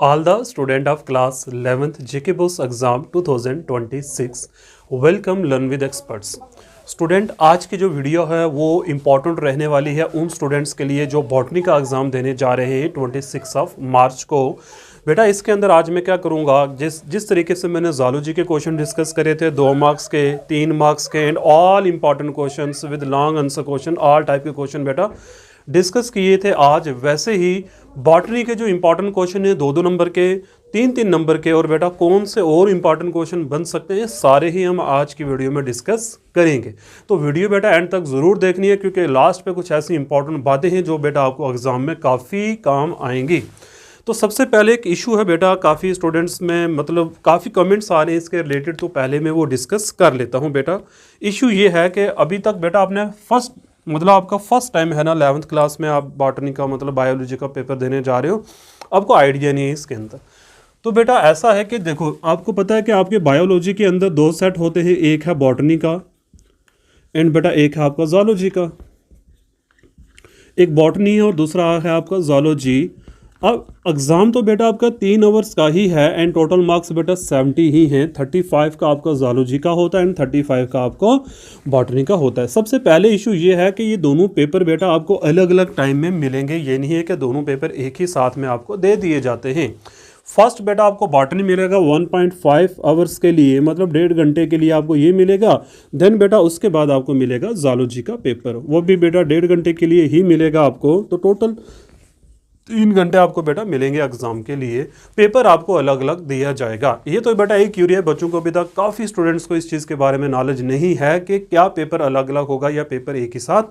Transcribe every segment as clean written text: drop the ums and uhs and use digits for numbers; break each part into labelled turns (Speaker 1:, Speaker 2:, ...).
Speaker 1: All the student of class 11th JK Books exam 2026 welcome learn with experts. Student आज की जो video है वो इम्पॉर्टेंट रहने वाली है उन स्टूडेंट्स के लिए जो बॉटनी का एग्ज़ाम देने जा रहे हैं 26 ऑफ मार्च को। बेटा इसके अंदर आज मैं क्या करूँगा, जिस तरीके से मैंने ज़ूलॉजी के क्वेश्चन डिस्कस करे थे 2 मार्क्स के 3 मार्क्स के and all important questions with long answer question all type के क्वेश्चन बेटा डिस्कस किए थे आज, वैसे ही बॉटनी के जो इंपॉर्टेंट क्वेश्चन है 2-2 नंबर के 3-3 नंबर के और बेटा कौन से और इंपॉर्टेंट क्वेश्चन बन सकते हैं सारे ही हम आज की वीडियो में डिस्कस करेंगे। तो वीडियो बेटा एंड तक ज़रूर देखनी है क्योंकि लास्ट पे कुछ ऐसी इंपॉर्टेंट बातें हैं जो बेटा आपको एग्जाम में काफ़ी काम आएंगी। तो सबसे पहले एक इशू है बेटा, काफ़ी स्टूडेंट्स में मतलब काफ़ी कमेंट्स आ रहे हैं इसके रिलेटेड, तो पहले मैं वो डिस्कस कर लेता हूँ। बेटा इशू ये है कि अभी तक बेटा आपने आपका फर्स्ट टाइम है ना 11th क्लास में आप बॉटनी का मतलब बायोलॉजी का पेपर देने जा रहे हो, आपको आइडिया नहीं है इसके अंदर। तो बेटा ऐसा है कि देखो आपको पता है कि आपके बायोलॉजी के अंदर 2 सेट होते हैं, एक है बॉटनी का एंड बेटा एक है आपका ज़ूलॉजी का। एक बॉटनी है और दूसरा है आपका ज़ूलॉजी। अब एग्ज़ाम तो बेटा आपका 3 आवर्स का ही है एंड टोटल मार्क्स बेटा 70 ही हैं। 35 का आपका ज़ूलॉजी का होता है एंड 35 का आपको बॉटनी का होता है। सबसे पहले इशू ये है कि ये दोनों पेपर बेटा आपको अलग अलग टाइम में मिलेंगे, ये नहीं है कि दोनों पेपर एक ही साथ में आपको दे दिए जाते हैं। फर्स्ट बेटा आपको बॉटनी मिलेगा 1.5 आवर्स के लिए, मतलब 1.5 घंटे के लिए आपको ये मिलेगा। देन बेटा उसके बाद आपको मिलेगा ज़ूलॉजी का पेपर, वो भी बेटा 1.5 घंटे के लिए ही मिलेगा आपको। तो टोटल 3 घंटे आपको बेटा मिलेंगे एग्जाम के लिए, पेपर आपको अलग अलग दिया जाएगा। ये तो बेटा एक क्यूरी है बच्चों को, अभी तक काफ़ी स्टूडेंट्स को इस चीज़ के बारे में नॉलेज नहीं है कि क्या पेपर अलग अलग होगा या पेपर एक ही साथ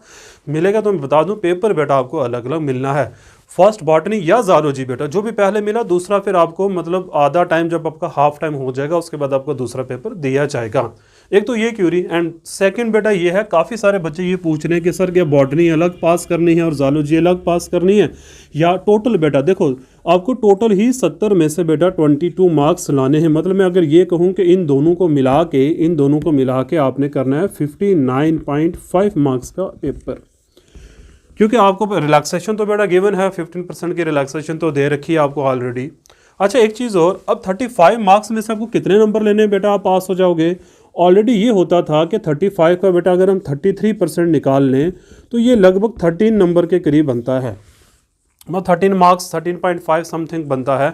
Speaker 1: मिलेगा। तो मैं बता दूं पेपर बेटा आपको अलग अलग मिलना है। फर्स्ट बॉटनी या ज़ूलॉजी बेटा जो भी पहले मिला, दूसरा फिर आपको मतलब आधा टाइम जब आपका हाफ टाइम हो जाएगा उसके बाद आपको दूसरा पेपर दिया जाएगा। एक तो ये क्यूरी एंड सेकंड बेटा ये है, काफ़ी सारे बच्चे ये पूछ रहे हैं कि सर क्या बॉटनी अलग पास करनी है और ज़ूलॉजी अलग पास करनी है या टोटल। बेटा देखो आपको टोटल ही 70 में से बेटा 22 मार्क्स लाने हैं। मतलब मैं अगर ये कहूँ कि इन दोनों को मिला के आपने करना है 59.5 मार्क्स का पेपर, क्योंकि आपको रिलैक्सेशन तो बेटा गिवन है, 15% की रिलैक्सेशन तो दे रखी है आपको ऑलरेडी। अच्छा एक चीज़ और, अब 35 मार्क्स में से आपको कितने नंबर लेने हैं बेटा आप पास हो जाओगे। ऑलरेडी ये होता था कि 35 का बेटा अगर हम 33% निकाल लें तो ये लगभग 13 नंबर के करीब बनता है, मतलब 13 मार्क्स 13.5 समथिंग बनता है।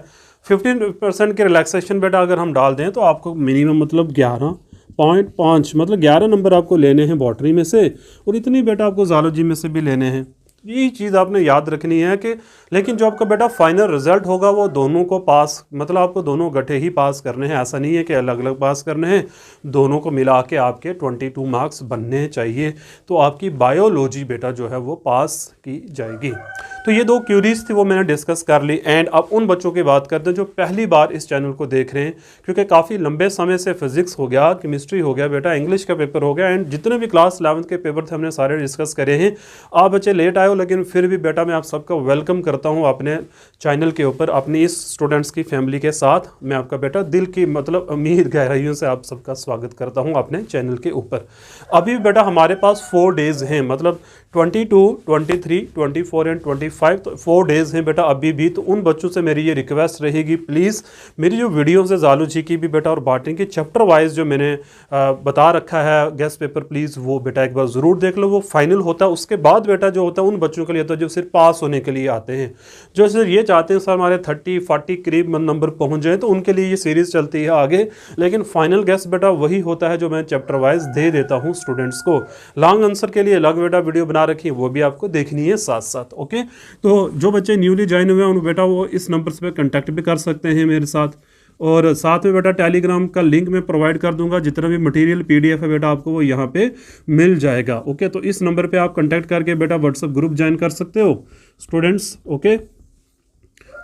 Speaker 1: 15% के रिलैक्सेशन बेटा अगर हम डाल दें तो आपको मिनिमम मतलब 11.5 मतलब 11 नंबर आपको लेने हैं बॉटनी में से और इतनी बेटा आपको ज़ूलॉजी में से भी लेने हैं। यही चीज़ आपने याद रखनी है कि लेकिन जो आपका बेटा फाइनल रिजल्ट होगा वो दोनों को पास, मतलब आपको दोनों गठे ही पास करने हैं, ऐसा नहीं है कि अलग अलग पास करने हैं, दोनों को मिला के आपके 22 मार्क्स बनने चाहिए। तो आपकी बायोलॉजी बेटा जो है वो पास की जाएगी। तो ये 2 क्यूरीज थी वो मैंने डिस्कस कर ली। एंड अब उन बच्चों की बात करते हैं जो पहली बार इस चैनल को देख रहे हैं, क्योंकि काफ़ी लंबे समय से फिजिक्स हो गया, केमिस्ट्री हो गया बेटा, इंग्लिश का पेपर हो गया एंड जितने भी क्लास 11th के पेपर थे हमने सारे डिस्कस करे हैं। आप बच्चे लेट आए हो लेकिन फिर भी बेटा मैं आप सबका वेलकम करता हूँ अपने चैनल के ऊपर, अपनी इस स्टूडेंट्स की फैमिली के साथ। मैं आपका बेटा दिल की मतलब अमीर गहराइयों से आप सबका स्वागत करता हूँ अपने चैनल के ऊपर। अभी बेटा हमारे पास 4 डेज़ हैं, मतलब 22, 23, 24 एंड 25, तो 4 डेज़ हैं बेटा अभी भी। तो उन बच्चों से मेरी ये रिक्वेस्ट रहेगी, प्लीज़ मेरी जो वीडियोज़ है ज़ूलॉजी की भी बेटा और बॉटनी की चैप्टर वाइज जो मैंने बता रखा है गेस्ट पेपर, प्लीज़ वो बेटा एक बार ज़रूर देख लो। वो फाइनल होता है उसके बाद बेटा जो होता है उन बच्चों के लिए होता है जो सिर्फ पास होने के लिए आते हैं, जो सिर्फ ये चाहते हैं सर हमारे 30-40 करीब नंबर पहुँच जाए, तो उनके लिए ये सीरीज़ चलती है आगे। लेकिन फाइनल गेस्ट बेटा वही होता है जो मैं चैप्टर वाइज दे देता हूँ स्टूडेंट्स को। लॉन्ग आंसर के लिए अलग बेटा वीडियो बना रखी है, वो भी आपको देखनी है साथ साथ। ओके, तो जो बच्चे न्यूली ज्वाइन हुए हैं उन बेटा वो इस नंबर पे कांटेक्ट भी कर सकते हैं मेरे साथ, और साथ में बेटा टेलीग्राम का लिंक मैं प्रोवाइड कर दूंगा। जितना भी मटेरियल PDF है बेटा आपको वो यहाँ पे मिल जाएगा। ओके, तो इस नंबर पे आप कांटेक्ट करके बेटा व्हाट्सएप ग्रुप ज्वाइन कर सकते हो स्टूडेंट्स। ओके,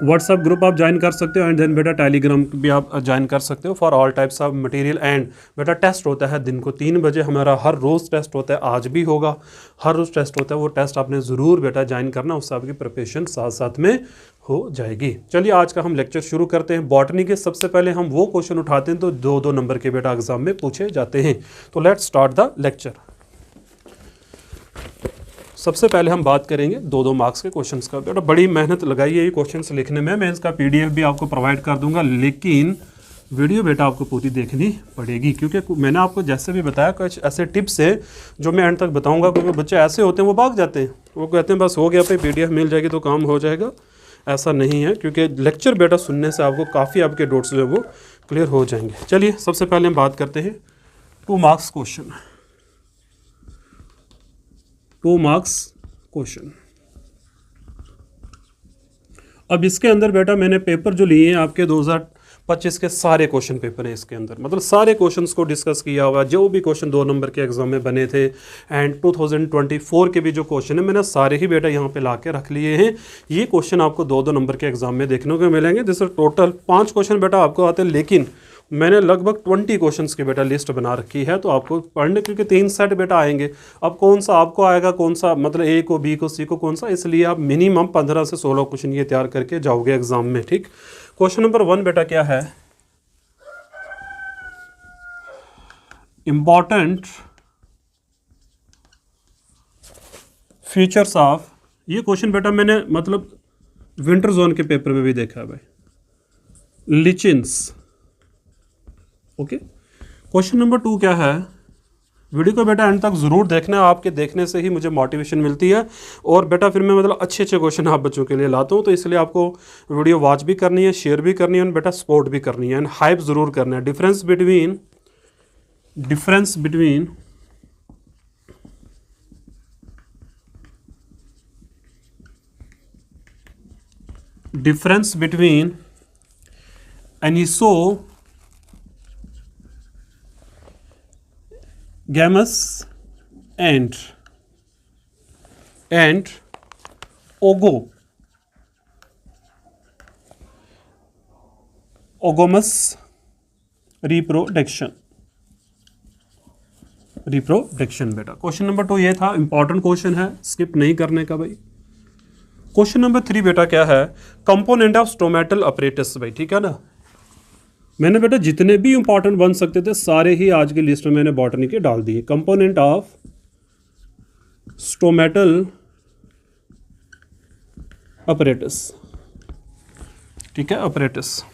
Speaker 1: व्हाट्सअप ग्रुप आप ज्वाइन कर सकते हो एंड देन बेटा टेलीग्राम भी आप ज्वाइन कर सकते हो for all types of material. And बेटा टेस्ट होता है दिन को 3 बजे हमारा, हर रोज़ टेस्ट होता है, आज भी होगा, हर रोज़ टेस्ट होता है। वो टेस्ट आपने ज़रूर बेटा ज्वाइन करना, उससे आपकी प्रिपरेशन साथ साथ में हो जाएगी। चलिए आज का हम लेक्चर शुरू करते हैं। बॉटनी के सबसे पहले हम वो क्वेश्चन उठाते हैं तो 2-2 नंबर के बेटा एग्जाम में पूछे जाते हैं। तो लेट्स स्टार्ट द लेक्चर। सबसे पहले हम बात करेंगे 2-2 मार्क्स के क्वेश्चंस का। बेटा बड़ी मेहनत लगाई है ये क्वेश्चंस लिखने में, मैं इसका पीडीएफ भी आपको प्रोवाइड कर दूंगा, लेकिन वीडियो बेटा आपको पूरी देखनी पड़ेगी, क्योंकि मैंने आपको जैसे भी बताया कुछ ऐसे टिप्स है जो मैं एंड तक बताऊंगा, क्योंकि बच्चे ऐसे होते हैं वो भाग जाते हैं, वो कहते हैं बस हो गया, पे पीडीएफ मिल जाएगी तो काम हो जाएगा। ऐसा नहीं है, क्योंकि लेक्चर बेटा सुनने से आपको काफ़ी आपके डाउट्स जो है वो क्लियर हो जाएंगे। चलिए सबसे पहले हम बात करते हैं 2 मार्क्स क्वेश्चन। 2 marks question. अब इसके अंदर बेटा मैंने पेपर जो लिए हैं आपके 2025 के सारे क्वेश्चन पेपर हैं इसके अंदर, मतलब सारे क्वेश्चंस को डिस्कस किया हुआ, जो भी क्वेश्चन 2 नंबर के एग्जाम में बने थे एंड 2024 के भी जो क्वेश्चन है मैंने सारे ही बेटा यहाँ पे ला के रख लिए हैं। ये क्वेश्चन आपको 2-2 नंबर के एग्जाम में देखने को मिलेंगे, जिससे टोटल 5 क्वेश्चन बेटा आपको आते हैं, लेकिन मैंने लगभग 20 क्वेश्चंस की बेटा लिस्ट बना रखी है, तो आपको पढ़ने, क्योंकि 3 सेट बेटा आएंगे। अब कौन सा आपको आएगा, कौन सा मतलब ए को, बी को, सी को, कौन सा, इसलिए आप मिनिमम 15 से 16 क्वेश्चन ये तैयार करके जाओगे एग्जाम में। ठीक, क्वेश्चन नंबर 1 बेटा क्या है, इंपॉर्टेंट फीचर्स ऑफ, ये क्वेश्चन बेटा मैंने मतलब विंटर जोन के पेपर में भी देखा है भाई, लिचिन्स। ओके, क्वेश्चन नंबर 2 क्या है, वीडियो को बेटा एंड तक ज़रूर देखना है, आपके देखने से ही मुझे मोटिवेशन मिलती है, और बेटा फिर मैं मतलब अच्छे अच्छे क्वेश्चन आप बच्चों के लिए लाता हूँ, तो इसलिए आपको वीडियो वॉच भी करनी है, शेयर भी करनी है, और बेटा सपोर्ट भी करनी है, एंड हाइप ज़रूर करना है। डिफरेंस बिटवीन एनिसोगैमस एंड ओगोमस रिप्रोडक्शन बेटा। क्वेश्चन नंबर 2 ये था, इंपॉर्टेंट क्वेश्चन है, स्किप नहीं करने का भाई। क्वेश्चन नंबर 3 बेटा क्या है, कंपोनेंट ऑफ स्टोमेटल अपरेटस भाई, ठीक है ना। मैंने बेटा जितने भी इंपॉर्टेंट बन सकते थे सारे ही आज की लिस्ट में मैंने बॉटनी के डाल दिए। कंपोनेंट ऑफ स्टोमेटल अपरेटस, ठीक है, अपरेटस।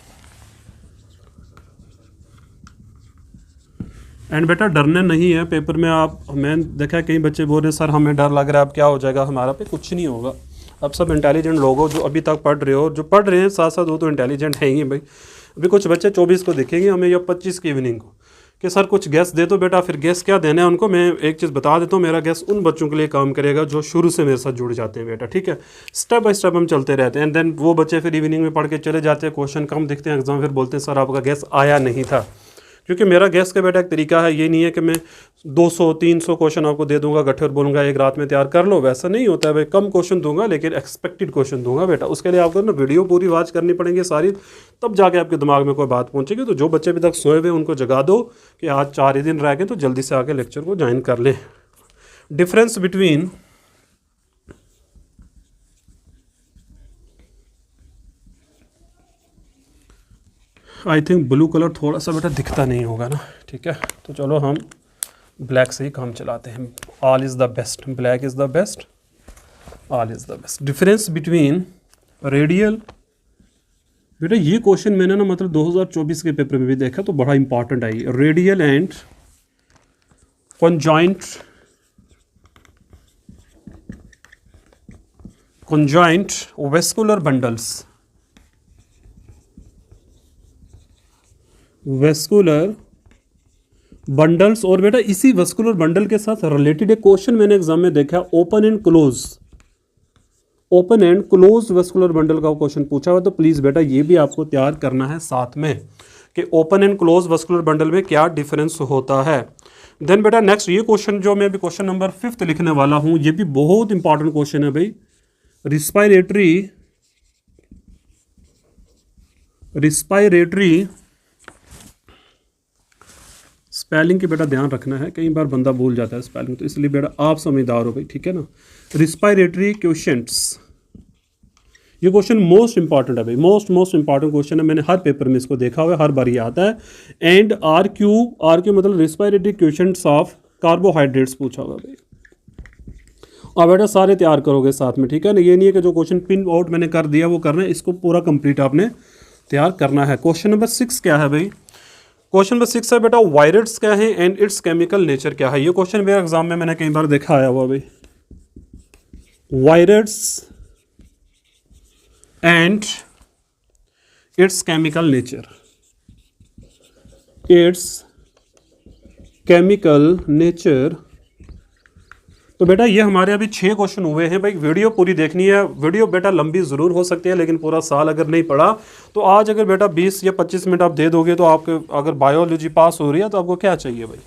Speaker 1: एंड बेटा डरने नहीं है, पेपर में आप, मैं देखा कई बच्चे बोल रहे सर हमें डर लग रहा है, अब क्या हो जाएगा हमारा, पे कुछ नहीं होगा। अब सब इंटेलिजेंट लोग हो जो अभी तक पढ़ रहे हो, जो पढ़ रहे हैं साथ साथ वो तो इंटेलिजेंट है ही भाई। अभी कुछ बच्चे 24 को दिखेंगे हमें या 25 की इवनिंग को कि सर कुछ गैस दे दो बेटा, फिर गैस क्या देना है उनको, मैं एक चीज़ बता देता हूँ, मेरा गैस उन बच्चों के लिए काम करेगा जो शुरू से मेरे साथ जुड़ जाते हैं बेटा, ठीक है। स्टेप बाय स्टेप हम चलते रहते हैं, एंड देन वो बच्चे फिर इवनिंग में पढ़ के चले जाते हैं, क्वेश्चन कम दिखते हैं एग्जाम, फिर बोलते हैं सर आपका गैस आया नहीं था। क्योंकि मेरा गैस का बेटा एक तरीका है, ये नहीं है कि मैं 200-300 क्वेश्चन आपको दे दूंगा गट्ठे और बोलूँगा एक रात में तैयार कर लो, वैसा नहीं होता है भाई। कम क्वेश्चन दूंगा लेकिन एक्सपेक्टेड क्वेश्चन दूंगा बेटा, उसके लिए आपको ना वीडियो पूरी वॉच करनी पड़ेगी सारी, तब जाके आपके दिमाग में कोई बात पहुंचेगी। तो जो बच्चे अभी तक सोए हुए उनको जगा दो कि आज 4 ही दिन रह गए, तो जल्दी से आके लेक्चर को ज्वाइन कर लें। Difference between I think blue colour थोड़ा सा बेटा दिखता नहीं होगा ना, ठीक है, तो चलो हम ब्लैक से ही काम चलाते हैं। All is the best, black is the best, all is the best. Difference between radial, बेटा ये क्वेश्चन मैंने ना मतलब 2024 के पेपर में भी देखा, तो बड़ा इंपॉर्टेंट है ये। Radial and conjoint vascular bundles, vascular bundles, और बेटा इसी वेस्कुलर बंडल के साथ रिलेटेड एक क्वेश्चन मैंने एग्जाम में देखा, open and close vascular bundle का क्वेश्चन पूछा हुआ, तो प्लीज़ बेटा ये भी आपको तैयार करना है साथ में कि open and close vascular bundle में क्या डिफरेंस होता है। देन बेटा नेक्स्ट ये क्वेश्चन जो मैं अभी क्वेश्चन नंबर 5 लिखने वाला हूँ, ये भी बहुत इंपॉर्टेंट क्वेश्चन है भाई। रिस्पायरेटरी स्पेलिंग के बेटा ध्यान रखना है, कई बार बंदा भूल जाता है स्पेलिंग, तो इसलिए बेटा आप समझदार हो भाई, ठीक है ना। रिस्पायरेटरी क्वेश्चंस, ये क्वेश्चन मोस्ट इंपॉर्टेंट है भाई, मोस्ट इंपॉर्टेंट क्वेश्चन है, मैंने हर पेपर में इसको देखा हुआ है, हर बार ये आता है। एंड आरक्यू मतलब रिस्पायरेटरी क्वेश्चंस ऑफ कार्बोहाइड्रेट्स पूछा हुआ भाई। आप बेटा सारे तैयार करोगे साथ में, ठीक है ना। ये नहीं है कि जो क्वेश्चन पिन आउट मैंने कर दिया वो करना है, इसको पूरा कंप्लीट आपने तैयार करना है। क्वेश्चन नंबर 6 क्या है भाई? क्वेश्चन नंबर 6 है बेटा वायरस क्या है एंड इट्स केमिकल नेचर क्या है। ये क्वेश्चन मेरे एग्जाम में मैंने कई बार देखा आया हुआ भाई। Virus and it's chemical nature, it's chemical nature. तो बेटा ये हमारे अभी 6 क्वेश्चन हुए हैं भाई। वीडियो पूरी देखनी है। वीडियो बेटा लंबी ज़रूर हो सकती है लेकिन पूरा साल अगर नहीं पढ़ा तो आज अगर बेटा 20 या 25 मिनट आप दे दोगे तो आपके अगर बायोलॉजी पास हो रही है तो आपको क्या चाहिए भाई,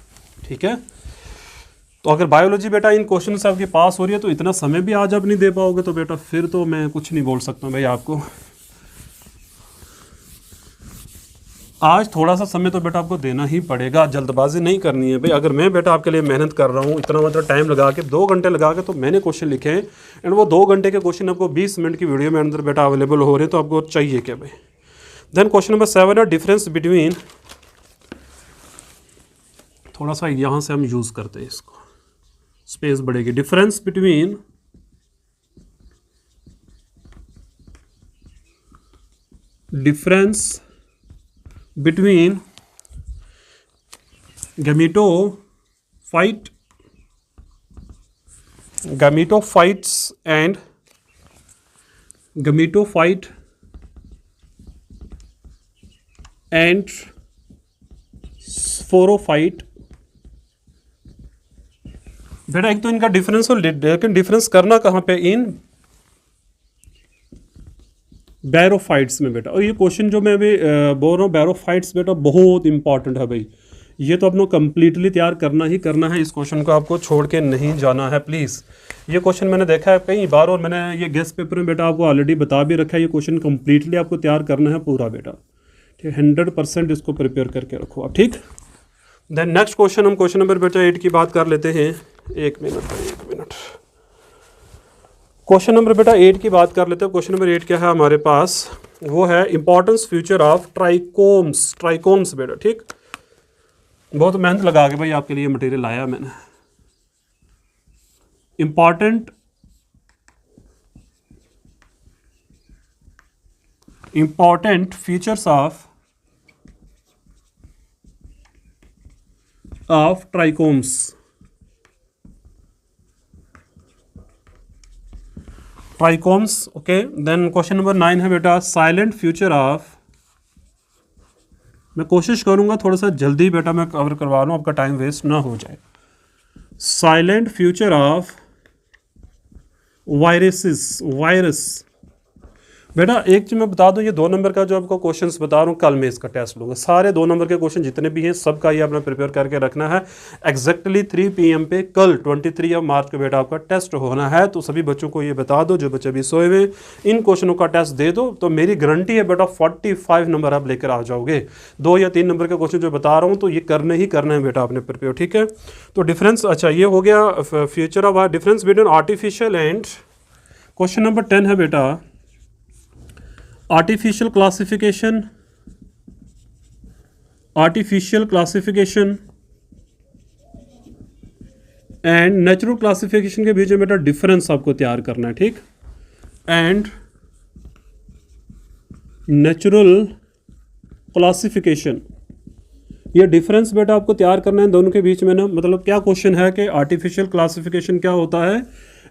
Speaker 1: ठीक है। तो अगर बायोलॉजी बेटा इन क्वेश्चन से आपके पास हो रही है तो इतना समय भी आज आप नहीं दे पाओगे तो बेटा फिर तो मैं कुछ नहीं बोल सकता भाई आपको। आज थोड़ा सा समय तो बेटा आपको देना ही पड़ेगा, जल्दबाजी नहीं करनी है भाई। अगर मैं बेटा आपके लिए मेहनत कर रहा हूँ इतना मतलब टाइम लगा के 2 घंटे लगा के तो मैंने क्वेश्चन लिखे हैं एंड वो 2 घंटे के क्वेश्चन आपको 20 मिनट की वीडियो में अंदर बेटा अवेलेबल हो रहे हैं, तो आपको चाहिए क्या भाई। देन क्वेश्चन नंबर 7 है डिफरेंस बिटवीन, थोड़ा सा यहाँ से हम यूज़ करते हैं इसको, स्पेस बढ़ेगी। Difference between gametophytes and sporophyte। बेटा एक तो इनका डिफरेंस हो, लेकिन डिफरेंस करना कहाँ पे, इन बैरोफाइट्स में बेटा। और ये क्वेश्चन जो मैं अभी बोल रहा हूँ बैरोफाइट्स बेटा बहुत इंपॉर्टेंट है भाई। ये तो अपना कंप्लीटली तैयार करना ही करना है, इस क्वेश्चन को आपको छोड़ के नहीं जाना है प्लीज़। ये क्वेश्चन मैंने देखा है कई बार और मैंने ये गेस्ट पेपर में बेटा आपको ऑलरेडी बता भी रखा है। ये क्वेश्चन कंप्लीटली आपको तैयार करना है पूरा बेटा, ठीक है। 100% इसको प्रिपेयर करके रखो आप, ठीक। देन नेक्स्ट क्वेश्चन, हम क्वेश्चन नंबर बेटा 8 की बात कर लेते हैं। एक मिनट क्वेश्चन नंबर बेटा 8 की बात कर लेते हैं। क्वेश्चन नंबर 8 क्या है हमारे पास, वो है इंपॉर्टेंस फ्यूचर ऑफ ट्राइकोम्स बेटा, ठीक। बहुत मेहनत लगा के भाई आपके लिए मटेरियल लाया मैंने। Important features of trichomes. Trichomes, okay. Then question number 9 है बेटा साइलेंट फ्यूचर ऑफ, मैं कोशिश करूंगा थोड़ा सा जल्दी बेटा मैं कवर करवा लूँ, आपका टाइम वेस्ट ना हो जाए। साइलेंट फ्यूचर ऑफ वायरस बेटा एक चीज़ मैं बता दूं, ये 2 नंबर का जो आपको क्वेश्चंस बता रहा हूँ कल मैं इसका टेस्ट लूँगा। सारे 2 नंबर के क्वेश्चन जितने भी हैं सबका ये आपने प्रिपेयर करके रखना है। एग्जैक्टली 3 PM पे कल 23 मार्च को बेटा आपका टेस्ट होना है। तो सभी बच्चों को ये बता दो, जो बच्चे भी सोए हुए इन क्वेश्चनों का टेस्ट दे दो तो मेरी गारंटी है बेटा 45 नंबर आप लेकर आ जाओगे। 2 या 3 नंबर के क्वेश्चन जो बता रहा हूँ तो ये करने ही करना है बेटा आपने प्रिपेयर, ठीक है। तो डिफरेंस, अच्छा ये हो गया future of difference between artificial and. Question number 10 है बेटा artificial classification and natural classification के बीच में बेटा डिफरेंस आपको तैयार करना है, ठीक। एंड नेचुरल क्लासिफिकेशन, ये डिफरेंस बेटा आपको तैयार करना है दोनों के बीच में ना। मतलब क्या क्वेश्चन है कि आर्टिफिशियल क्लासिफिकेशन क्या होता है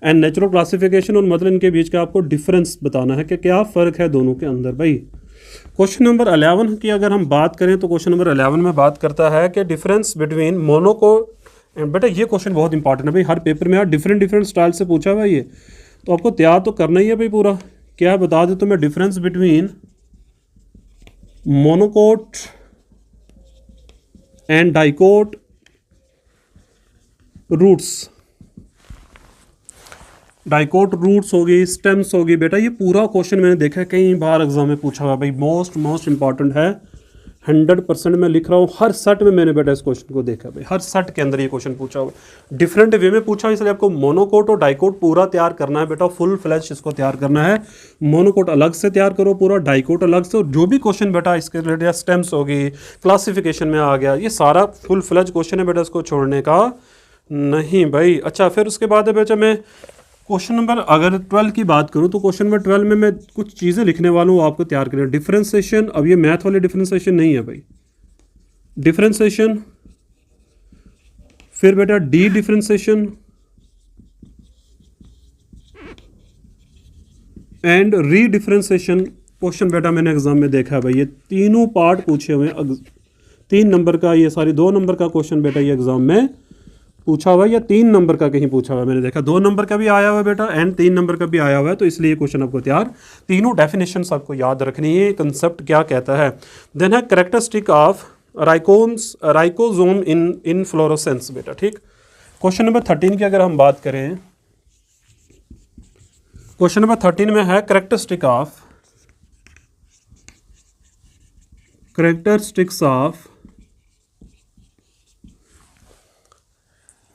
Speaker 1: एंड नेचुरल क्लासिफिकेशन, और मतलब इनके बीच का आपको डिफरेंस बताना है कि क्या फ़र्क है दोनों के अंदर भाई। क्वेश्चन नंबर 11 की अगर हम बात करें तो क्वेश्चन नंबर 11 में बात करता है कि डिफरेंस बिटवीन मोनोकोट। बेटा ये क्वेश्चन बहुत इंपॉर्टेंट है भाई, हर पेपर में यार डिफरेंट स्टाइल से पूछा हुआ ये, तो आपको तैयार तो करना ही है भाई पूरा। क्या बता दे तो मैं, difference between monocot and dicot roots. Dicot roots होगी, स्टेम्स होगी बेटा, ये पूरा क्वेश्चन मैंने देखा है कई बार एग्जाम में पूछा हुआ भाई। मोस्ट इंपॉर्टेंट है, 100% मैं लिख रहा हूँ। हर सेट में मैंने बेटा इस क्वेश्चन को देखा भाई, हर सेट के अंदर ये क्वेश्चन पूछा हुआ, डिफरेंट वे में पूछा, इसलिए आपको मोनोकोट और डाइकोट पूरा तैयार करना है बेटा, फुल फ्लैश इसको तैयार करना है। मोनोकोट अलग से तैयार करो पूरा, डाइकोट अलग से, और जो भी क्वेश्चन बेटा इसके रिलेटेड स्टेम्स होगी, क्लासिफिकेशन में आ गया, ये सारा फुल फ्लैश क्वेश्चन है बेटा, इसको छोड़ने का नहीं भाई। अच्छा फिर उसके बाद है बेटा मैं क्वेश्चन नंबर अगर 12 की बात करूं तो क्वेश्चन नंबर 12 में मैं कुछ चीज़ें लिखने वाला हूं आपको तैयार करना। डिफरेंशिएशन, अब ये मैथ वाले डिफरेंशिएशन नहीं है भाई, डिफरेंशिएशन, फिर बेटा D differentiation and re differentiation. Question बेटा मैंने एग्जाम में देखा है भाई, ये तीनों पार्ट पूछे हुए हैं। 3 नंबर का, ये सॉरी 2 नंबर का क्वेश्चन बेटा ये एग्जाम में पूछा हुआ है, या 3 नंबर का कहीं पूछा हुआ है, मैंने देखा 2 नंबर का भी आया हुआ है बेटा एंड 3 नंबर का भी आया हुआ है। तो इसलिए क्वेश्चन आपको तैयार, तीनों डेफिनेशंस आपको याद रखनी है, कंसेप्ट क्या कहता है। देन है कैरेक्टरिस्टिक ऑफ राइकोसोम इन इनफ्लोरेसेंस बेटा, ठीक। क्वेश्चन नंबर 13 की अगर हम बात करें, क्वेश्चन नंबर 13 में है कैरेक्टरिस्टिक्स ऑफ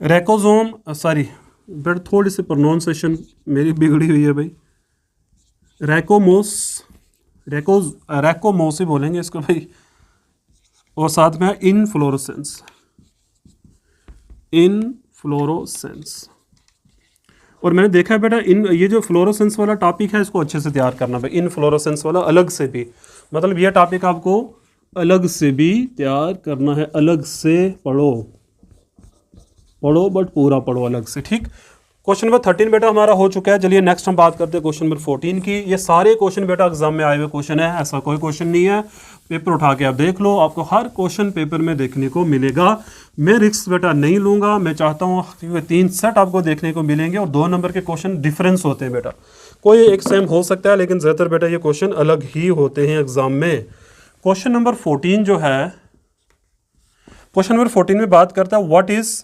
Speaker 1: रैकोसोम, सॉरी बेटा थोड़ी सी प्रोनाउंसिएशन मेरी बिगड़ी हुई है भाई, रैकोमोस ही बोलेंगे इसको भाई, और साथ में है इनफ्लोरेसेंस, और मैंने देखा है बेटा ये जो फ्लोरोसेंस वाला टॉपिक है इसको अच्छे से तैयार करना भाई, इनफ्लोरेसेंस वाला अलग से भी, मतलब ये टॉपिक आपको अलग से भी तैयार करना है, अलग से पढ़ो बट पूरा पढ़ो अलग से, ठीक। क्वेश्चन नंबर 13 बेटा हमारा हो चुका है। चलिए नेक्स्ट हम बात करते हैं क्वेश्चन नंबर 14 की। ये सारे क्वेश्चन बेटा एग्जाम में आए हुए क्वेश्चन है, ऐसा कोई क्वेश्चन नहीं है, पेपर उठा के आप देख लो, आपको हर क्वेश्चन पेपर में देखने को मिलेगा। मैं रिस्क बेटा नहीं लूंगा, मैं चाहता हूँ 3 सेट आपको देखने को मिलेंगे और 2 नंबर के क्वेश्चन डिफरेंस होते हैं बेटा, कोई एक सेम हो सकता है लेकिन ज़्यादातर बेटा ये क्वेश्चन अलग ही होते हैं एग्जाम में। क्वेश्चन नंबर 14 जो है, क्वेश्चन नंबर 14 में बात करता है व्हाट इज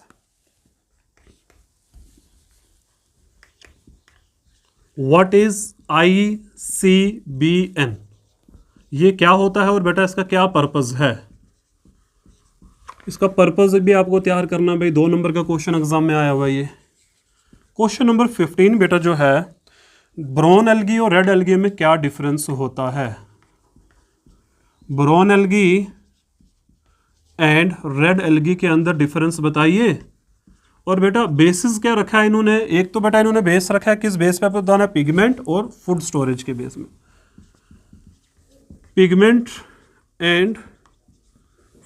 Speaker 1: ICBN, ये क्या होता है और बेटा इसका क्या पर्पस है, इसका पर्पस भी आपको तैयार करना भाई। 2 नंबर का क्वेश्चन एग्जाम में आया हुआ है ये। क्वेश्चन नंबर 15 बेटा जो है, ब्राउन एल्गी और रेड एल्गी में क्या डिफरेंस होता है, brown algae and red algae के अंदर डिफरेंस बताइए। और बेटा बेसिस क्या रखा है इन्होंने, एक तो बेटा इन्होंने बेस रखा है, किस बेस पे बताना है, पिगमेंट और फूड स्टोरेज के बेस में, पिगमेंट एंड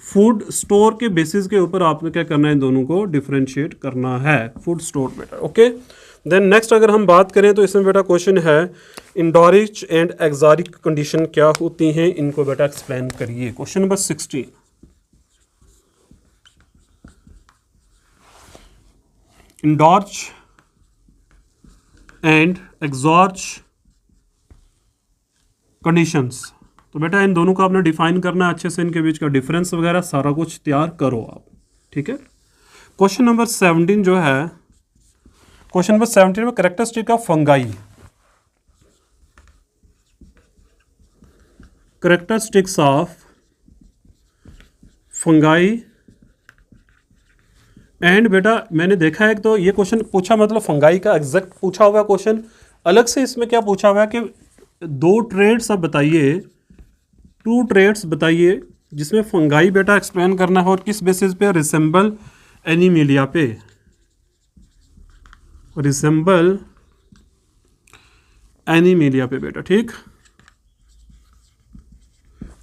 Speaker 1: फूड स्टोर के बेसिस के ऊपर आपने क्या करना है, इन दोनों को डिफरेंशिएट करना है, फूड स्टोर बेटा, ओके। देन नेक्स्ट अगर हम बात करें तो इसमें बेटा क्वेश्चन है इंडोरिच एंड एक्सोरिक कंडीशन क्या होती हैं, इनको बेटा एक्सप्लेन करिए। Question number 16, endarch and exarch conditions, तो बेटा इन दोनों को आपने डिफाइन करना है अच्छे से, इनके बीच का डिफरेंस वगैरह सारा कुछ तैयार करो आप, ठीक है। क्वेश्चन नंबर 17 जो है, क्वेश्चन नंबर 17 में characteristic of fungi, characteristics of fungi and बेटा मैंने देखा है तो ये क्वेश्चन पूछा, मतलब फंगाई का एग्जैक्ट पूछा हुआ क्वेश्चन, अलग से इसमें क्या पूछा हुआ है कि 2 ट्रेड्स आप बताइए, 2 ट्रेड्स बताइए जिसमें फंगाई बेटा एक्सप्लेन करना है, और किस बेसिस पे, रिसेंबल एनीमिलिया पे, रिसेंबल एनीमिलिया पे बेटा, ठीक।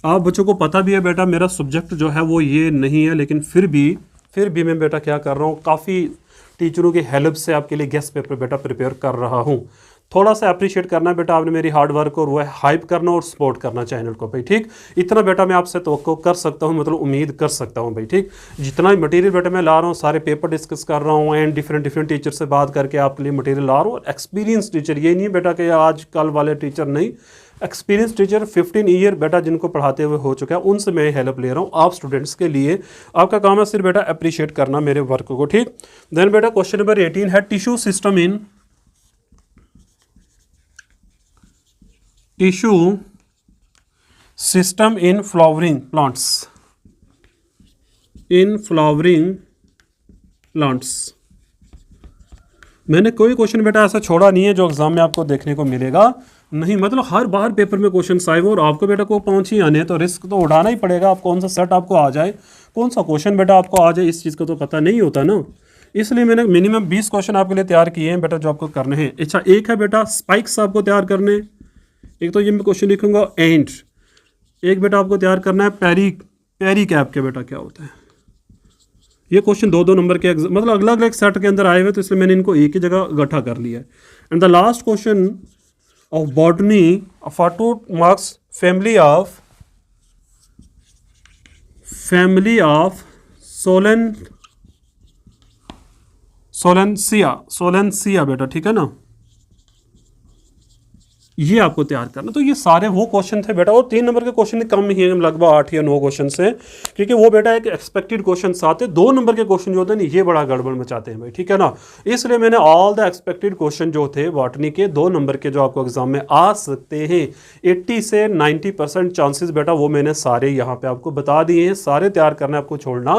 Speaker 1: आप बच्चों को पता भी है बेटा मेरा सब्जेक्ट जो है वो ये नहीं है, लेकिन फिर भी मैं बेटा क्या कर रहा हूँ, काफ़ी टीचरों की हेल्प से आपके लिए गेस्ट पेपर बेटा प्रिपेयर कर रहा हूँ। थोड़ा सा अप्रिशिएट करना बेटा आपने मेरी हार्ड वर्क, और वो है हाइप करना और सपोर्ट करना चैनल को भाई, ठीक। इतना बेटा मैं आपसे तवक्को कर सकता हूँ, मतलब उम्मीद कर सकता हूँ भाई, ठीक। जितना मटेरियल बेटा मैं ला रहा हूँ, सारे पेपर डिस्कस कर रहा हूँ एंड डिफरेंट टीचर से बात करके आपके लिए मटेरियल ला रहा हूँ, और एक्सपीरियंस टीचर, ये नहीं बेटा कि आज कल वाले टीचर नहीं, एक्सपीरियंस टीचर 15 ईयर बेटा जिनको पढ़ाते हुए हो चुका है, उनसे मैं हेल्प ले रहा हूँ आप स्टूडेंट्स के लिए। आपका काम है सिर्फ बेटा अप्रिशिएट करना मेरे वर्क को, ठीक। देन बेटा क्वेश्चन नंबर 18 है tissue system in flowering plants, मैंने कोई क्वेश्चन बेटा ऐसा छोड़ा नहीं है जो एग्जाम में आपको देखने को मिलेगा नहीं, मतलब हर बार पेपर में क्वेश्चन आए हुए और आपको बेटा को पहुंच ही आने, तो रिस्क तो उठाना ही पड़ेगा। आप कौन सा सेट आपको आ जाए, कौन सा क्वेश्चन बेटा आपको आ जाए, इस चीज़ का तो पता नहीं होता ना, इसलिए मैंने मिनिमम 20 क्वेश्चन आपके लिए तैयार किए हैं बेटा, जो आपको करने हैं। अच्छा, एक है बेटा स्पाइक्स आपको तैयार करने, एक तो ये मैं क्वेश्चन लिखूंगा एंड, एक बेटा आपको तैयार करना है पैरी, पैरी कैप के बेटा क्या होता है। ये क्वेश्चन 2-2 नंबर के मतलब अलग अलग सेट के अंदर आए हुए, तो इसलिए मैंने इनको एक ही जगह इकट्ठा कर लिया है। And the last question of botany for 2 marks, family of Solanaceae बेटा, ठीक है ना, ये आपको तैयार करना। तो ये सारे वो क्वेश्चन थे बेटा, और 3 नंबर के क्वेश्चन कम ही हैं, लगभग 8 या 9 क्वेश्चन से, क्योंकि वो बेटा एक एक्सपेक्टेड क्वेश्चन आते, 2 नंबर के क्वेश्चन जो होते हैं ना, ये बड़ा गड़बड़ मचाते हैं भाई, ठीक है ना। इसलिए मैंने ऑल द एक्सपेक्टेड क्वेश्चन जो थे बॉटनी के 2 नंबर के, जो आपको एग्जाम में आ सकते हैं 80 से 90% चांसेस बेटा, वो मैंने सारे यहाँ पे आपको बता दिए हैं। सारे तैयार करना आपको छोड़ना।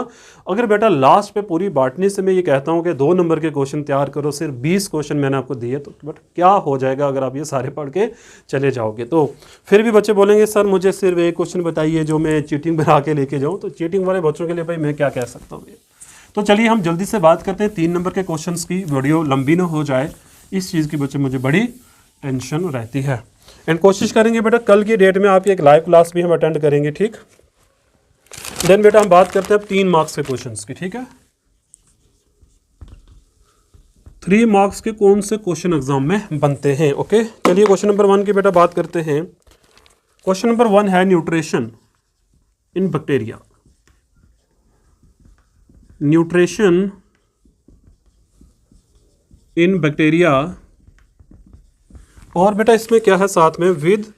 Speaker 1: अगर बेटा लास्ट पे पूरी बॉटनी से मैं ये कहता हूँ कि 2 नंबर के क्वेश्चन तैयार करो, सिर्फ 20 क्वेश्चन मैंने आपको दिए, तो बट क्या हो जाएगा अगर आप ये सारे पढ़ के चले जाओगे। तो फिर भी बच्चे बोलेंगे सर मुझे सिर्फ एक क्वेश्चन बताइए जो मैं चीटिंग बना के लेके जाऊँ, तो चीटिंग वाले बच्चों के लिए भाई मैं क्या कह सकता हूँ। तो चलिए हम जल्दी से बात करते हैं 3 नंबर के क्वेश्चंस की, वीडियो लंबी ना हो जाए, इस चीज़ की बच्चे मुझे बड़ी टेंशन रहती है। एंड कोशिश करेंगे बेटा कल की डेट में आपकी एक लाइव क्लास भी हम अटेंड करेंगे, ठीक। देन बेटा हम बात करते हैं अब 3 मार्क्स के क्वेश्चंस की, ठीक है। 3 मार्क्स के कौन से क्वेश्चन एग्जाम में बनते हैं, ओके। चलिए क्वेश्चन नंबर 1 की बेटा बात करते हैं। क्वेश्चन नंबर 1 है nutrition in bacteria, nutrition in bacteria, और बेटा इसमें क्या है साथ में, विद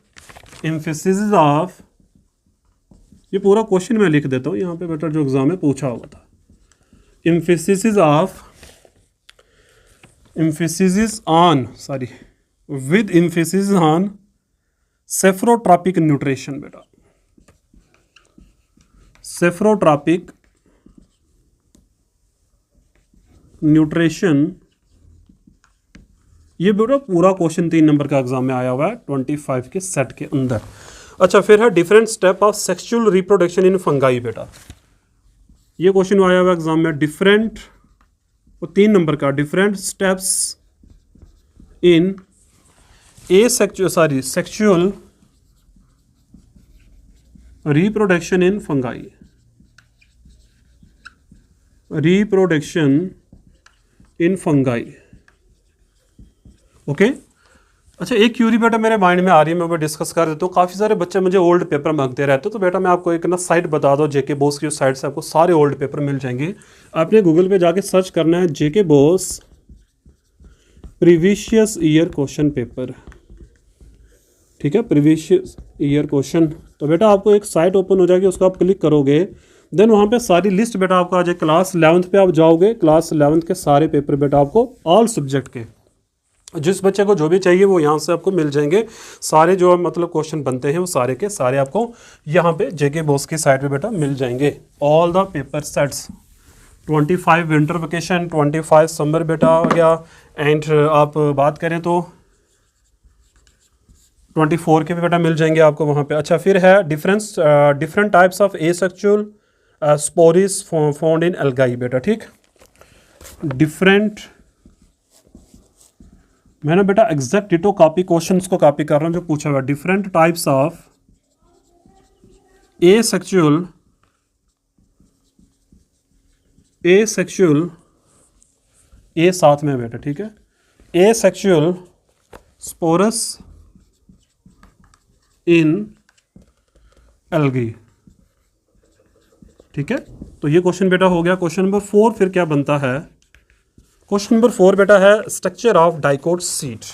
Speaker 1: एम्फेसिस ऑफ, ये पूरा क्वेश्चन मैं लिख देता हूँ यहाँ पे बेटा, जो एग्जाम में पूछा हुआ था, विद एम्फेसिस ऑन सेफ्रोट्रॉपिक न्यूट्रिशन बेटा, सेफ्रोट्रॉपिक न्यूट्रिशन, ये बेटा पूरा क्वेश्चन 3 नंबर का एग्जाम में आया हुआ है 25 के सेट के अंदर। अच्छा, फिर है different step of sexual reproduction in fungi बेटा, ये क्वेश्चन आया हुआ एग्जाम में, डिफरेंट, वो 3 नंबर का, different steps in sexual reproduction in fungi, reproduction in fungi, okay. अच्छा, एक क्यूरी बेटा मेरे माइंड में आ रही है, मैं वो डिस्कस कर देता हूँ। काफ़ी सारे बच्चे मुझे ओल्ड पेपर मांगते रहते, तो बेटा मैं आपको एक ना साइट बता दो, जेके बोस की साइट से आपको सारे ओल्ड पेपर मिल जाएंगे। आपने गूगल पे जाके सर्च करना है J K BOSE previous year question paper, ठीक है, प्रीवियस ईयर क्वेश्चन। तो बेटा आपको एक साइट ओपन हो जाएगी, उसको आप क्लिक करोगे, देन वहाँ पे सारी लिस्ट बेटा आपको आ जाए। क्लास 11th पे आप जाओगे, क्लास 11th के सारे पेपर बेटा आपको ऑल सब्जेक्ट के, जिस बच्चे को जो भी चाहिए वो यहाँ से आपको मिल जाएंगे। सारे जो मतलब क्वेश्चन बनते हैं वो सारे के सारे आपको यहाँ पे जेके बोस की साइट पे बेटा मिल जाएंगे। All the paper sets, 25 winter vacation, 25 summer बेटा आ गया, एंड आप बात करें तो 24 के भी बेटा मिल जाएंगे आपको वहाँ पे। अच्छा, फिर है different types of asexual spores found in algae बेटा, ठीक। डिफरेंट, मैंने बेटा एग्जैक्ट डिटो कॉपी क्वेश्चंस को कॉपी कर रहा हूँ जो पूछा हुआ है। डिफरेंट टाइप्स ऑफ एसेक्सुअल ए साथ में बेटा, ठीक है, एसेक्सुअल स्पोरस इन एल्गी, ठीक है। तो ये क्वेश्चन बेटा हो गया। क्वेश्चन नंबर 4 फिर क्या बनता है, क्वेश्चन नंबर 4 बेटा है स्ट्रक्चर ऑफ डाइकोट सीट।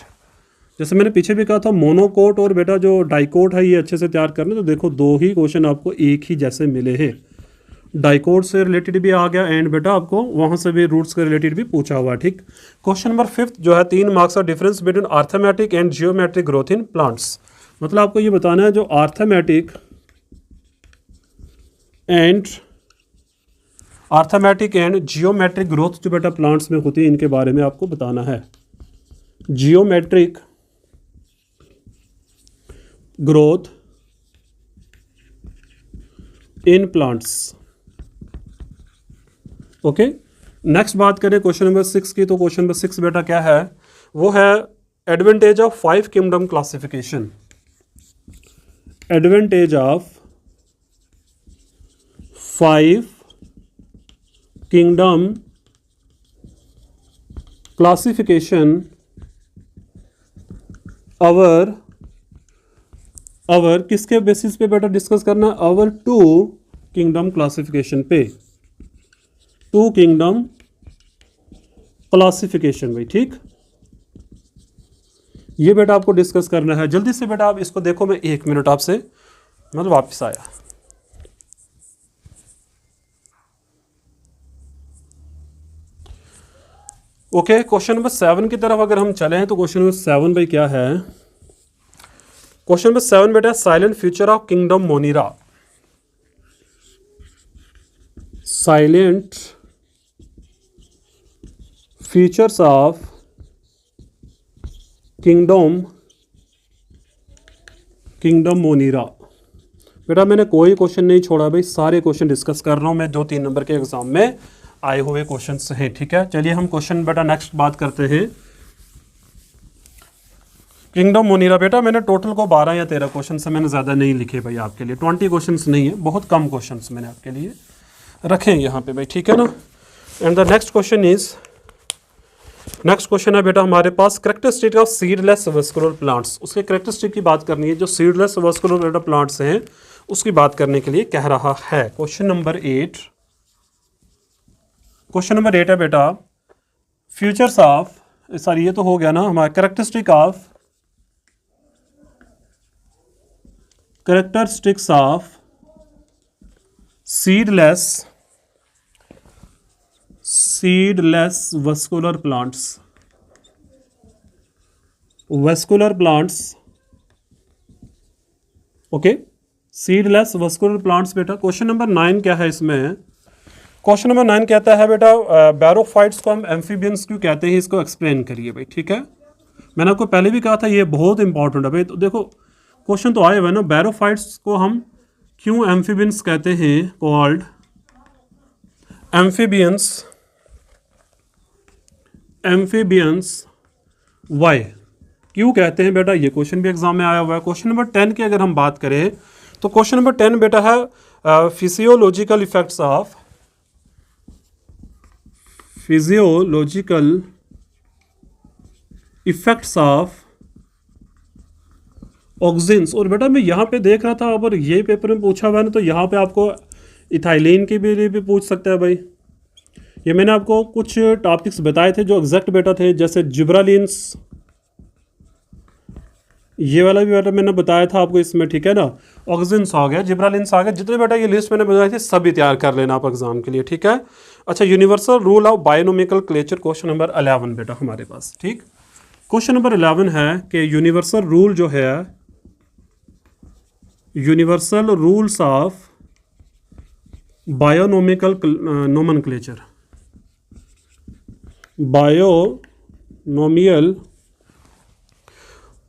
Speaker 1: जैसे मैंने पीछे भी कहा था मोनोकोट और बेटा जो डाइकोट है ये अच्छे से तैयार करना, तो देखो 2 ही क्वेश्चन आपको एक ही जैसे मिले हैं। डाइकोट से रिलेटेड भी आ गया, एंड बेटा आपको वहाँ से भी रूट्स के रिलेटेड भी पूछा हुआ, ठीक। क्वेश्चन नंबर 5 जो है 3 मार्क्स का, difference between arithmetic and geometric growth in plants. मतलब आपको ये बताना है जो आर्थमेटिक एंड जियोमेट्रिक ग्रोथ जो बेटा प्लांट्स में होती है, इनके बारे में आपको बताना है। Geometric growth in plants, okay. Next बात करें क्वेश्चन नंबर 6 की, तो क्वेश्चन नंबर 6 बेटा क्या है, वो है advantage of 5 kingdom classification. Advantage of 5 kingdom classification अवर किसके बेसिस पे बेटा डिस्कस करना, अवर 2 किंगडम क्लासिफिकेशन पे, 2 किंगडम क्लासिफिकेशन भाई, ठीक। ये बेटा आपको डिस्कस करना है। जल्दी से बेटा आप इसको देखो, मैं 1 मिनट आपसे मतलब वापस आया। ओके, क्वेश्चन नंबर 7 की तरफ अगर हम चले हैं तो क्वेश्चन नंबर 7 भाई क्या है, क्वेश्चन नंबर 7 बेटा salient future of kingdom Monera. Salient features of kingdom Monera. बेटा मैंने कोई क्वेश्चन नहीं छोड़ा भाई, सारे क्वेश्चन डिस्कस कर रहा हूं मैं, जो 3 नंबर के एग्जाम में आए हुए क्वेश्चंस हैं, ठीक है। चलिए हम क्वेश्चन बेटा नेक्स्ट बात करते हैं। किंगडम मोनीरा बेटा मैंने टोटल को 12 या 13 क्वेश्चन से मैंने ज़्यादा नहीं लिखे भाई आपके लिए, 20 क्वेश्चंस नहीं है, बहुत कम क्वेश्चंस मैंने आपके लिए रखे यहाँ पे भाई, ठीक है ना। एंड द नेक्स्ट क्वेश्चन है बेटा हमारे पास characteristic of seedless vascular plants. उसके कैरेक्टरिस्टिक की बात करनी है, जो सीडलेस वस्कुलर बेटा प्लांट्स हैं उसकी बात करने के लिए कह रहा है। क्वेश्चन नंबर 8 है बेटा फ्यूचर्स ऑफ, सॉरी ये तो हो गया ना हमारा, characteristics of seedless vascular plants, okay, seedless vascular plants बेटा। क्वेश्चन नंबर 9 क्या है इसमें, क्वेश्चन नंबर 9 कहता है बेटा बैरोफाइट्स को हम एम्फीबियंस क्यों कहते हैं, इसको एक्सप्लेन करिए भाई, ठीक है। मैंने आपको पहले भी कहा था ये बहुत इंपॉर्टेंट है भाई, तो देखो क्वेश्चन तो आए हुए ना, बैरोफाइट्स को हम क्यों एम्फीबियंस कहते हैं, कॉल्ड एम्फीबियंस वाई, क्यों कहते हैं बेटा, ये क्वेश्चन भी एग्जाम में आया हुआ है। क्वेश्चन नंबर 10 की अगर हम बात करें तो क्वेश्चन नंबर 10 बेटा है फिजियोलॉजिकल इफेक्ट्स ऑफ ऑक्सिन्स। और बेटा मैं यहाँ पे देख रहा था, अगर ये पेपर में पूछा हुआ है ना, तो यहाँ पे आपको इथाइलिन के लिए भी पूछ सकता है भाई। ये मैंने आपको कुछ टॉपिक्स बताए थे जो एग्जैक्ट बेटा थे, जैसे जिब्रालिन्स, ये वाला भी बेटा मैंने बताया था आपको इसमें, ठीक है ना। ऑक्सिन्स आ गया, जिब्रालिन्स आ गया, जितने बेटा ये लिस्ट मैंने बताई थी सभी तैयार कर लेना आप एग्जाम के लिए, ठीक है। अच्छा, universal rule of binomial nomenclature, question number 11 बेटा हमारे पास, ठीक। क्वेश्चन नंबर 11 है कि यूनिवर्सल रूल जो है, universal rules of binomial nomenclature,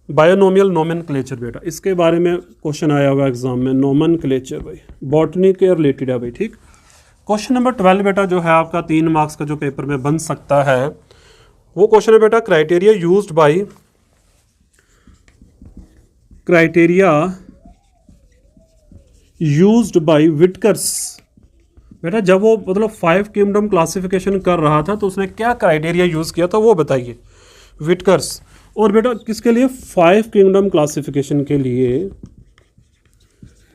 Speaker 1: binomial nomenclature बेटा, इसके बारे में क्वेश्चन आया हुआ एग्जाम में, नोमेनक्लेचर भाई बॉटनी के रिलेटेड है भाई, ठीक। क्वेश्चन नंबर 12 बेटा जो है आपका 3 मार्क्स का जो पेपर में बन सकता है, वो क्वेश्चन है बेटा क्राइटेरिया यूज्ड बाय विटकर्स। बेटा जब वो मतलब 5 किंगडम क्लासिफिकेशन कर रहा था तो उसने क्या क्राइटेरिया यूज किया था वो बताइए, विटकर्स। और बेटा किसके लिए, 5 किंगडम क्लासिफिकेशन के लिए,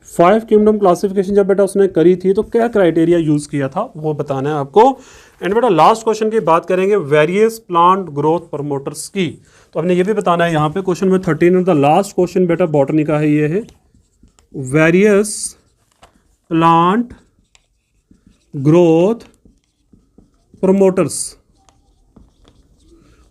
Speaker 1: 5 किंगडम क्लासिफिकेशन जब बेटा उसने करी थी तो क्या क्राइटेरिया यूज किया था वो बताना है आपको। एंड बेटा लास्ट क्वेश्चन की बात करेंगे वेरियस प्लांट ग्रोथ प्रमोटर्स की, तो हमने ये भी बताना है यहाँ पे क्वेश्चन में 13 द लास्ट क्वेश्चन बेटा बॉटनी का है, ये है वेरियस प्लांट ग्रोथ प्रमोटर्स।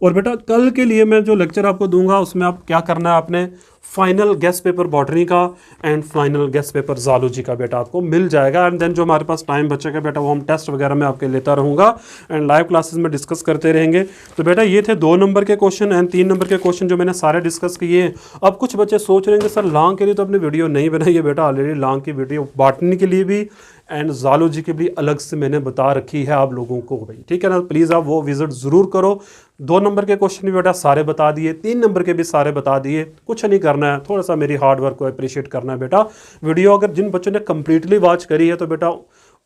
Speaker 1: और बेटा कल के लिए मैं जो लेक्चर आपको दूंगा उसमें आप क्या करना है, आपने फाइनल गेस्ट पेपर बॉटनी का and final guest paper zoology का बेटा आपको मिल जाएगा। एंड देन जो हमारे पास टाइम बचेगा बेटा वो हम टेस्ट वगैरह में आपके लेता रहूँगा एंड लाइव क्लासेस में डिस्कस करते रहेंगे। तो बेटा ये थे 2 नंबर के क्वेश्चन एंड 3 नंबर के क्वेश्चन जो मैंने सारे डिस्कस किए हैं। अब कुछ बच्चे सोच रहे हैं कि सर लॉन्ग के लिए तो अपनी वीडियो नहीं बनाई है बेटा, ऑलरेडी लॉन्ग की वीडियो बॉटनी के लिए भी एंड ज़ूलॉजी के भी अलग से मैंने बता रखी है आप लोगों को भाई, ठीक है ना। प्लीज़ आप वो विजिट ज़रूर करो। 2 नंबर के क्वेश्चन भी बेटा सारे बता दिए, 3 नंबर के भी सारे बता दिए। कुछ नहीं करना है, थोड़ा सा मेरी हार्ड वर्क को अप्रिशिएट करना है बेटा। वीडियो अगर जिन बच्चों ने कंप्लीटली वॉच करी है तो बेटा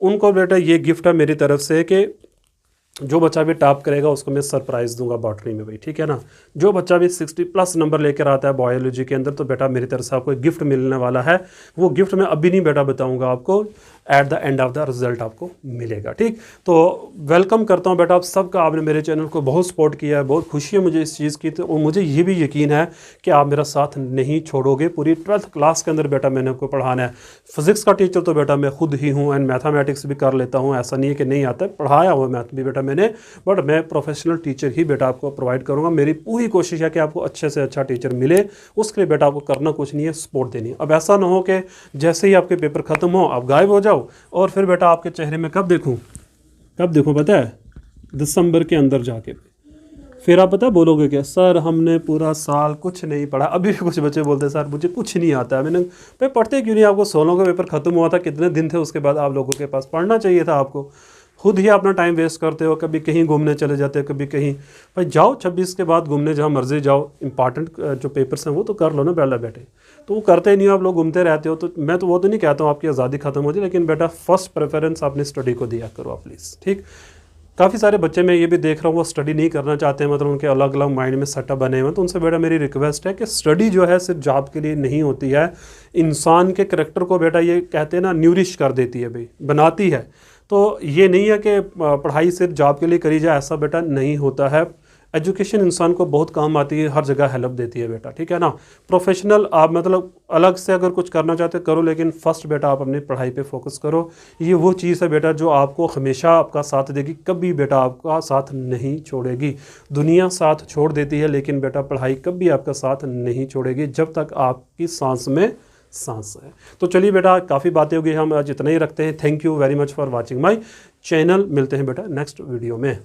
Speaker 1: उनको बेटा ये गिफ्ट है मेरी तरफ से कि जो बच्चा भी टॉप करेगा उसको मैं सरप्राइज़ दूंगा बॉटनी में भाई, ठीक है ना। जो बच्चा भी 60+ नंबर लेकर आता है बायोलॉजी के अंदर तो बेटा मेरी तरफ से आपको एक गिफ्ट मिलने वाला है। वो गिफ्ट मैं अभी नहीं बेटा बताऊंगा आपको, at the end of the result आपको मिलेगा, ठीक। तो वेलकम करता हूं बेटा आप सबका। आपने मेरे चैनल को बहुत सपोर्ट किया है, बहुत खुशी है मुझे इस चीज़ की। तो और मुझे ये भी यकीन है कि आप मेरा साथ नहीं छोड़ोगे। पूरी 12th क्लास के अंदर बेटा मैंने आपको पढ़ाना है। फिजिक्स का टीचर तो बेटा मैं खुद ही हूँ एंड मैथमेटिक्स भी कर लेता हूँ, ऐसा नहीं है कि नहीं आता है, पढ़ाया हुआ मैथ भी बेटा मैंने, बट मैं प्रोफेशनल टीचर ही बेटा आपको प्रोवाइड करूँगा। मेरी पूरी कोशिश है कि आपको अच्छे से अच्छा टीचर मिले। उसके लिए बेटा आपको करना कुछ नहीं है, सपोर्ट देनी है। अब ऐसा ना हो कि जैसे ही आपके पेपर ख़त्म हो आप गायब हो जाओ और फिर बेटा आपके चेहरे में कब देखूं पता है, दिसंबर के अंदर जाके फिर आप पता है बोलोगे क्या, सर हमने पूरा साल कुछ नहीं पढ़ा। अभी भी कुछ बच्चे बोलते हैं सर मुझे कुछ नहीं आता है। मैंने भाई पढ़ते क्यों नहीं, आपको 16 का पेपर खत्म हुआ था, कितने दिन थे उसके बाद आप लोगों के पास, पढ़ना चाहिए था आपको। खुद ही अपना टाइम वेस्ट करते हो, कभी कहीं घूमने चले जाते हो, कभी कहीं। भाई जाओ 26 के बाद घूमने जहाँ मर्जी जाओ, इंपॉर्टेंट जो पेपर्स हैं वो तो कर लो ना पहले बेटे। तो वो करते ही नहीं हो, आप लोग घूमते रहते हो। तो मैं तो वो तो नहीं कहता हूँ आपकी आज़ादी खत्म हो जाए, लेकिन बेटा फर्स्ट प्रेफरेंस अपनी स्टडी को दिया करो आप प्लीज़, ठीक। काफ़ी सारे बच्चे मैं ये भी देख रहा हूँ वो स्टडी नहीं करना चाहते हैं, मतलब उनके अलग अलग माइंड में सेटअप बने हुए हैं। तो उनसे बेटा मेरी रिक्वेस्ट है कि स्टडी जो है सिर्फ जॉब के लिए नहीं होती है, इंसान के करैक्टर को बेटा ये कहते हैं ना न्यूरिश कर देती है भाई, बनाती है। तो ये नहीं है कि पढ़ाई सिर्फ जॉब के लिए करी जाए, ऐसा बेटा नहीं होता है। एजुकेशन इंसान को बहुत काम आती है, हर जगह हेल्प देती है बेटा, ठीक है ना। प्रोफेशनल आप मतलब अलग से अगर कुछ करना चाहते करो, लेकिन फर्स्ट बेटा आप अपनी पढ़ाई पे फोकस करो। ये वो चीज़ है बेटा जो आपको हमेशा आपका साथ देगी, कभी बेटा आपका साथ नहीं छोड़ेगी। दुनिया साथ छोड़ देती है लेकिन बेटा पढ़ाई कभी आपका साथ नहीं छोड़ेगी जब तक आपकी सांस में सांस है। तो चलिए बेटा काफ़ी बातें हो गई, हम आज इतना ही रखते हैं। Thank you very much for watching my channel. मिलते हैं बेटा नेक्स्ट वीडियो में।